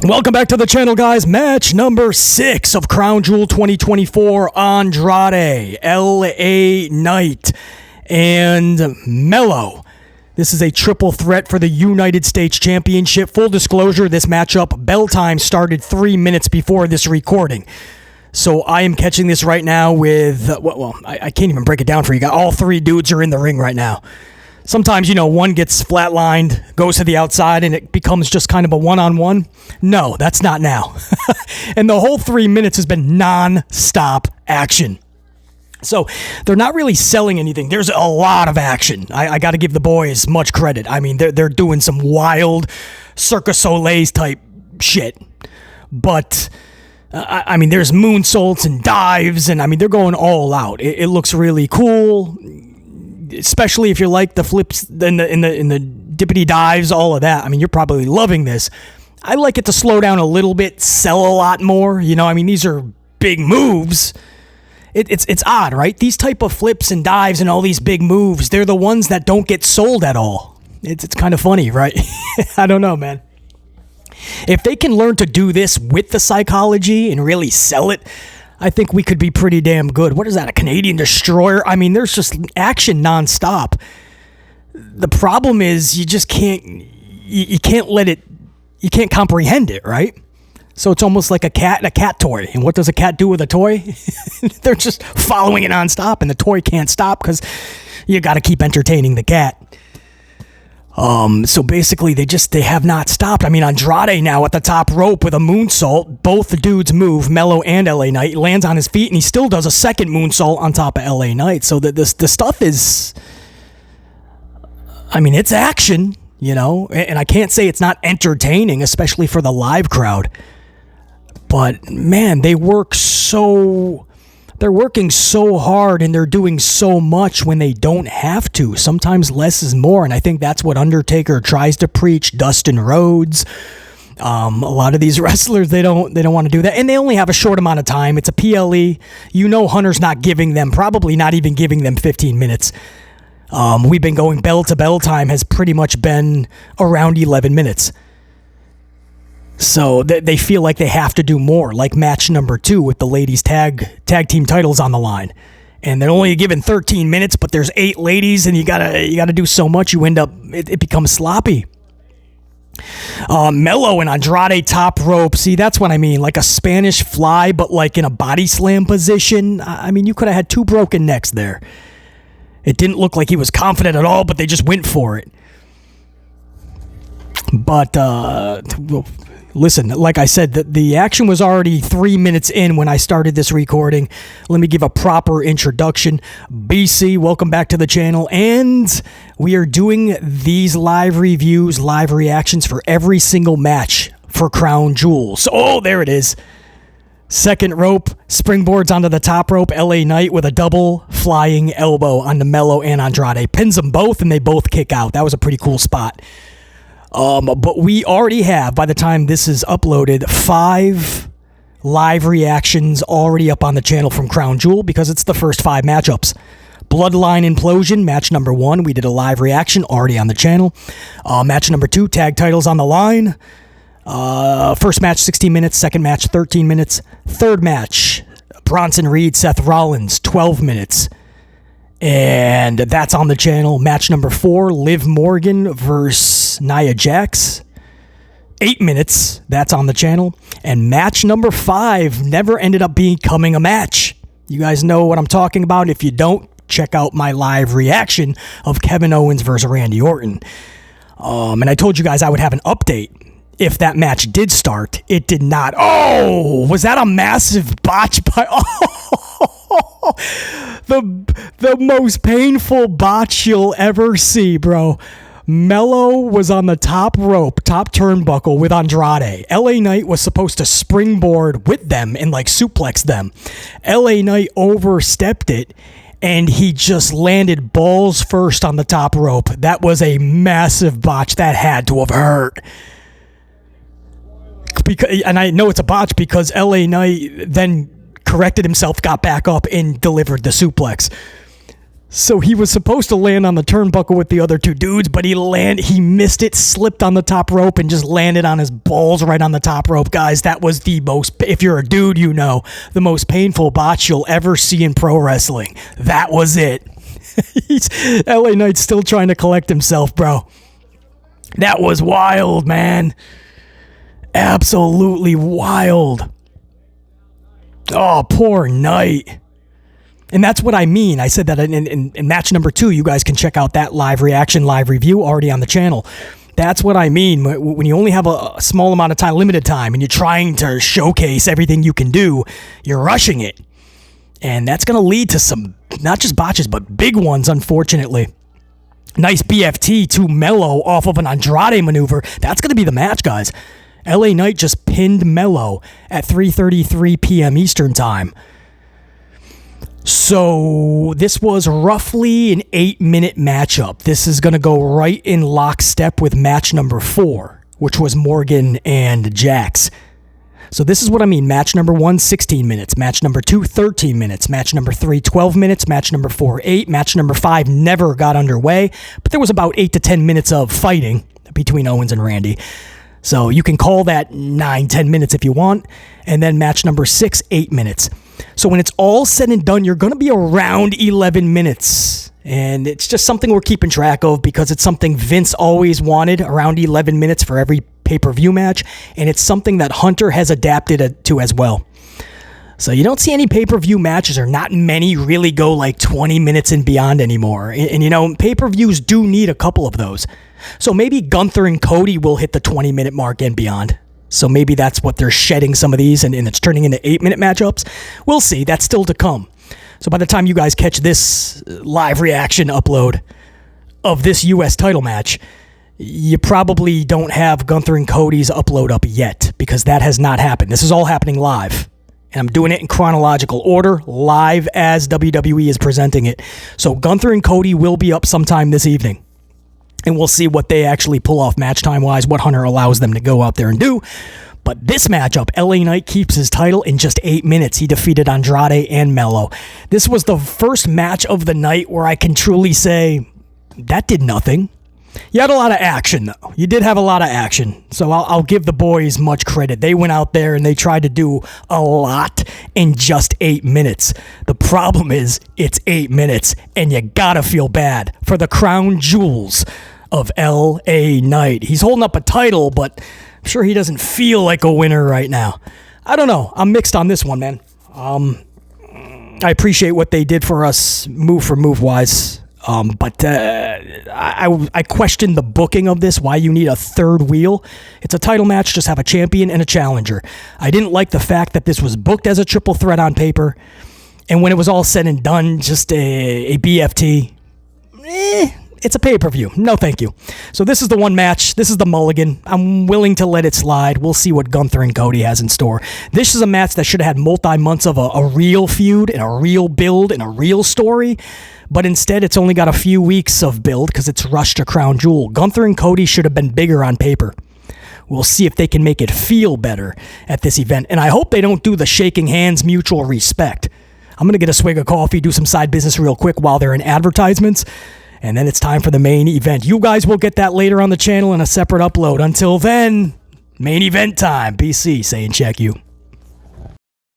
Welcome back to the channel, guys. Match number 6 of Crown Jewel 2024. Andrade, LA Knight, and Melo. This is a triple threat for the United States Championship. Full disclosure, this matchup, bell time started 3 minutes before this recording. So I am catching this right now with, I can't even break it down for you guys. All 3 dudes are in the ring right now. Sometimes, one gets flatlined, goes to the outside, and it becomes just kind of a one-on-one. No, that's not now. And the whole 3 minutes has been non-stop action. So they're not really selling anything. There's a lot of action. I got to give the boys much credit. I mean, they're doing some wild Cirque du Soleil type shit. But, I mean, there's moonsaults and dives, and, I mean, they're going all out. It looks really cool. Especially if you like the flips in the dippity dives, all of that. I mean, you're probably loving this. I like it to slow down a little bit, sell a lot more. I mean, these are big moves. It's odd, right? These type of flips and dives and all these big moves, they're the ones that don't get sold at all. It's kind of funny, right? I don't know, man. If they can learn to do this with the psychology and really sell it, I think we could be pretty damn good. What is that, a Canadian destroyer? I mean, there's just action nonstop. The problem is you just can't, you can't comprehend it, right? So it's almost like a cat toy. And what does a cat do with a toy? They're just following it nonstop, and the toy can't stop because you got to keep entertaining the cat. So basically they have not stopped. I mean, Andrade now at the top rope with a moonsault. Both the dudes move, Melo and LA Knight. He lands on his feet, and he still does a second moonsault on top of LA Knight. So the stuff is, I mean, it's action, and I can't say it's not entertaining, especially for the live crowd. But man, they're working so hard, and they're doing so much when they don't have to. Sometimes less is more, and I think that's what Undertaker tries to preach. Dustin Rhodes, a lot of these wrestlers, they don't want to do that, and they only have a short amount of time. It's a PLE. Hunter's probably not even giving them 15 minutes. We've been going bell to bell. Time has pretty much been around 11 minutes. So they feel like they have to do more, like match number 2 with the ladies tag team titles on the line. And they're only given 13 minutes, but there's 8 ladies, and you gotta do so much, you end up, it becomes sloppy. Melo and Andrade top rope. See, that's what I mean, like a Spanish fly, but like in a body slam position. I mean, you could have had 2 broken necks there. It didn't look like he was confident at all, but they just went for it. But, listen, like I said, the action was already 3 minutes in when I started this recording. Let me give a proper introduction. BC, welcome back to the channel. And we are doing these live reviews, live reactions for every single match for Crown Jewel. So, oh, there it is. Second rope, springboards onto the top rope. LA Knight with a double flying elbow onto Melo and Andrade. Pins them both, and they both kick out. That was a pretty cool spot. But we already have, by the time this is uploaded, 5 live reactions already up on the channel from Crown Jewel because it's the first 5 matchups. Bloodline Implosion, match number 1, we did a live reaction already on the channel. Match number 2, tag titles on the line. First match, 16 minutes. Second match, 13 minutes. Third match, Bronson Reed, Seth Rollins, 12 minutes. And that's on the channel. Match number 4, Liv Morgan versus Nia Jax. 8 minutes. That's on the channel. And match number 5 never ended up becoming a match. You guys know what I'm talking about. If you don't, check out my live reaction of Kevin Owens versus Randy Orton. And I told you guys I would have an update if that match did start. It did not. Oh, was that a massive botch by... Oh, the most painful botch you'll ever see, bro. Melo was on the top rope, top turnbuckle with Andrade. LA Knight was supposed to springboard with them and like suplex them. LA Knight overstepped it, and he just landed balls first on the top rope. That was a massive botch. That had to have hurt. And I know it's a botch because LA Knight then corrected himself, got back up, and delivered the suplex. So he was supposed to land on the turnbuckle with the other two dudes, but he missed it, slipped on the top rope, and just landed on his balls right on the top rope. Guys, that was the most, if you're a dude, you know, the most painful botch you'll ever see in pro wrestling. That was it. LA Knight's still trying to collect himself, bro. That was wild, man. Absolutely wild. Oh, poor Knight. And that's what I mean. I said that in match number 2. You guys can check out that live reaction, live review already on the channel. That's what I mean. When you only have a small amount of time, limited time, and you're trying to showcase everything you can do, you're rushing it. And that's going to lead to some, not just botches, but big ones, unfortunately. Nice BFT to Melo off of an Andrade maneuver. That's going to be the match, guys. LA Knight just pinned Melo at 3:33 p.m. Eastern Time. So this was roughly an 8-minute matchup. This is going to go right in lockstep with match number 4, which was Morgan and Jax. So this is what I mean. Match number 1, 16 minutes. Match number 2, 13 minutes. Match number 3, 12 minutes. Match number 4, 8. Match number 5 never got underway, but there was about 8 to 10 minutes of fighting between Owens and Randy. So you can call that 9, 10 minutes if you want. And then match number 6, 8 minutes. So when it's all said and done, you're going to be around 11 minutes. And it's just something we're keeping track of because it's something Vince always wanted, around 11 minutes for every pay-per-view match. And it's something that Hunter has adapted to as well. So you don't see any pay-per-view matches, or not many really go like 20 minutes and beyond anymore. And you know, pay-per-views do need a couple of those. So maybe Gunther and Cody will hit the 20-minute mark and beyond. So maybe that's what they're shedding some of these, and it's turning into 8-minute matchups. We'll see. That's still to come. So by the time you guys catch this live reaction upload of this U.S. title match, you probably don't have Gunther and Cody's upload up yet, because that has not happened. This is all happening live. And I'm doing it in chronological order, live as WWE is presenting it. So Gunther and Cody will be up sometime this evening. And we'll see what they actually pull off match time-wise, what Hunter allows them to go out there and do. But this matchup, LA Knight keeps his title in just 8 minutes. He defeated Andrade and Melo. This was the first match of the night where I can truly say, that did nothing. You had a lot of action, though. You did have a lot of action. So I'll give the boys much credit. They went out there and they tried to do a lot in just 8 minutes. The problem is, it's 8 minutes, and you gotta feel bad for the crown jewels of LA Knight. He's holding up a title, but I'm sure he doesn't feel like a winner right now. I don't know. I'm mixed on this one, man. I appreciate what they did for us move for move wise. But I question the booking of this, why you need a third wheel. It's a title match, just have a champion and a challenger. I didn't like the fact that this was booked as a triple threat on paper, and when it was all said and done, just a BFT. It's a pay-per-view. No, thank you. So this is the one match. This is the mulligan. I'm willing to let it slide. We'll see what Gunther and Cody has in store. This is a match that should have had multi-months of a real feud and a real build and a real story. But instead, it's only got a few weeks of build because it's rushed to Crown Jewel. Gunther and Cody should have been bigger on paper. We'll see if they can make it feel better at this event. And I hope they don't do the shaking hands, mutual respect. I'm going to get a swig of coffee, do some side business real quick while they're in advertisements. And then it's time for the main event. You guys will get that later on the channel in a separate upload. Until then, main event time. BC saying check you.